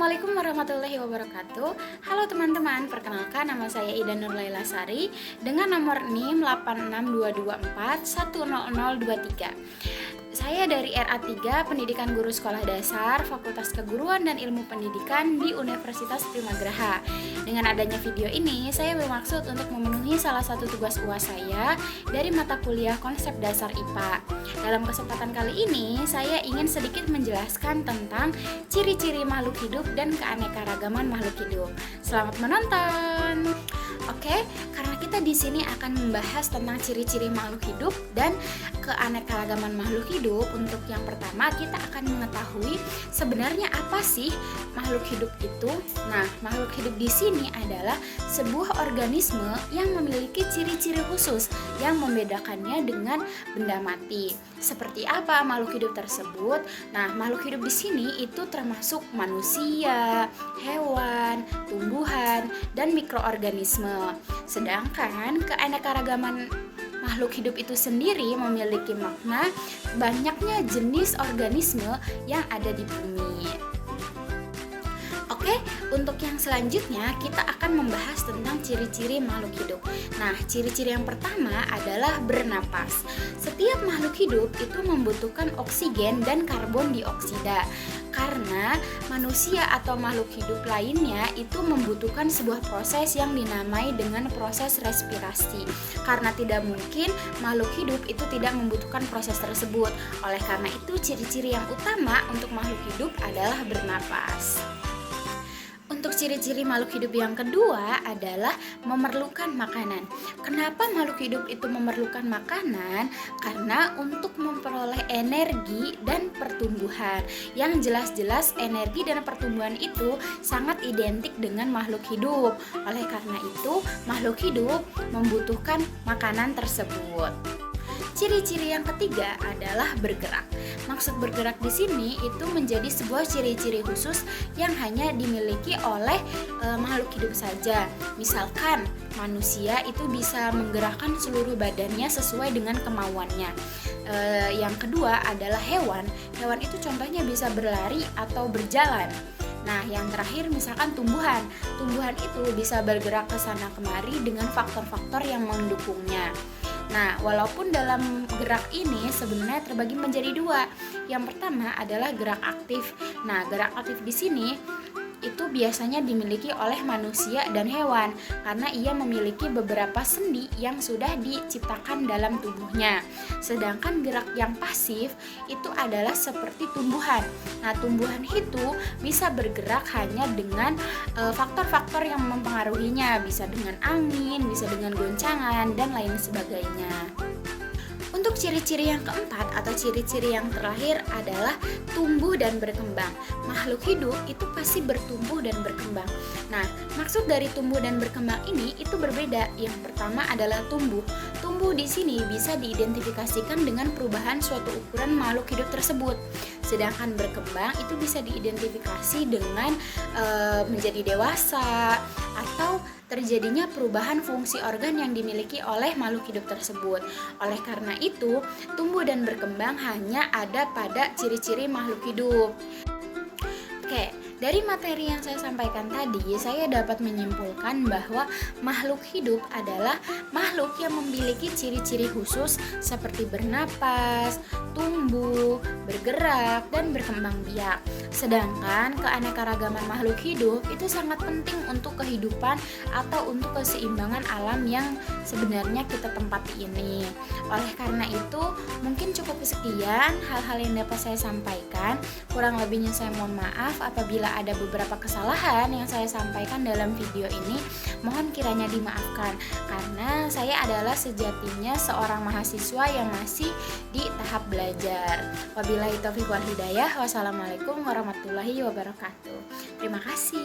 Assalamualaikum warahmatullahi wabarakatuh. Halo teman-teman, perkenalkan nama saya Ida Nurlaila Sari dengan nomor NIM 86224100023. Saya dari RA3 Pendidikan Guru Sekolah Dasar Fakultas Keguruan dan Ilmu Pendidikan di Universitas Primagraha. Dengan adanya video ini, saya bermaksud untuk memenuhi salah satu tugas UAS saya dari mata kuliah Konsep Dasar IPA. Dalam kesempatan kali ini, saya ingin sedikit menjelaskan tentang ciri-ciri makhluk hidup dan keanekaragaman makhluk hidup. Selamat menonton. Oke, karena kita di sini akan membahas tentang ciri-ciri makhluk hidup dan keanekaragaman makhluk hidup. Untuk yang pertama, kita akan mengetahui sebenarnya apa sih makhluk hidup itu. Nah, makhluk hidup di sini adalah sebuah organisme yang memiliki ciri-ciri khusus yang membedakannya dengan benda mati. Seperti apa makhluk hidup tersebut? Nah, makhluk hidup di sini itu termasuk manusia, hewan, tumbuhan, dan mikroorganisme. Sedangkan keanekaragaman makhluk hidup itu sendiri memiliki makna banyaknya jenis organisme yang ada di bumi. Oke, untuk yang selanjutnya kita akan membahas tentang ciri-ciri makhluk hidup. Nah, ciri-ciri yang pertama adalah bernapas. Setiap makhluk hidup itu membutuhkan oksigen dan karbon dioksida. Karena manusia atau makhluk hidup lainnya itu membutuhkan sebuah proses yang dinamai dengan proses respirasi. Karena tidak mungkin makhluk hidup itu tidak membutuhkan proses tersebut. Oleh karena itu, ciri-ciri yang utama untuk makhluk hidup adalah bernapas. Untuk ciri-ciri makhluk hidup yang kedua adalah memerlukan makanan. Kenapa makhluk hidup itu memerlukan makanan? Karena untuk memperoleh energi dan pertumbuhan. Yang jelas-jelas energi dan pertumbuhan itu sangat identik dengan makhluk hidup. Oleh karena itu, makhluk hidup membutuhkan makanan tersebut. Ciri-ciri yang ketiga adalah bergerak. Maksud bergerak di sini itu menjadi sebuah ciri-ciri khusus yang hanya dimiliki oleh makhluk hidup saja. Misalkan manusia itu bisa menggerakkan seluruh badannya sesuai dengan kemauannya. Yang kedua adalah hewan. Hewan itu contohnya bisa berlari atau berjalan. Nah, yang terakhir misalkan tumbuhan. Tumbuhan itu bisa bergerak ke sana kemari dengan faktor-faktor yang mendukungnya. Nah, walaupun dalam gerak ini sebenarnya terbagi menjadi dua. Yang pertama adalah gerak aktif. Nah, gerak aktif di sini itu biasanya dimiliki oleh manusia dan hewan karena ia memiliki beberapa sendi yang sudah diciptakan dalam tubuhnya. Sedangkan gerak yang pasif itu adalah seperti tumbuhan. Nah, tumbuhan itu bisa bergerak hanya dengan faktor-faktor yang mempengaruhinya, bisa dengan angin, bisa dengan goncangan dan lain sebagainya. Untuk ciri-ciri yang keempat atau ciri-ciri yang terakhir adalah tumbuh dan berkembang. Makhluk hidup itu pasti bertumbuh dan berkembang. Nah, maksud dari tumbuh dan berkembang ini itu berbeda. Yang pertama adalah tumbuh. Tumbuh di sini bisa diidentifikasikan dengan perubahan suatu ukuran makhluk hidup tersebut. Sedangkan berkembang itu bisa diidentifikasi dengan menjadi dewasa atau terjadinya perubahan fungsi organ yang dimiliki oleh makhluk hidup tersebut. Oleh karena itu, tumbuh dan berkembang hanya ada pada ciri-ciri makhluk hidup. Oke, dari materi yang saya sampaikan tadi, saya dapat menyimpulkan bahwa makhluk hidup adalah makhluk yang memiliki ciri-ciri khusus seperti bernapas, tumbuh, bergerak, dan berkembang biak. Sedangkan keanekaragaman makhluk hidup itu sangat penting untuk kehidupan atau untuk keseimbangan alam yang sebenarnya kita tempati ini. Oleh karena itu, mungkin cukup sekian hal-hal yang dapat saya sampaikan. Kurang lebihnya saya mohon maaf apabila ada beberapa kesalahan yang saya sampaikan dalam video ini. Mohon kiranya dimaafkan karena saya adalah sejatinya seorang mahasiswa yang masih di tahap belajar. Wabillahi taufiq wal hidayah. Wassalamualaikum warahmatullahi wabarakatuh. Terima kasih.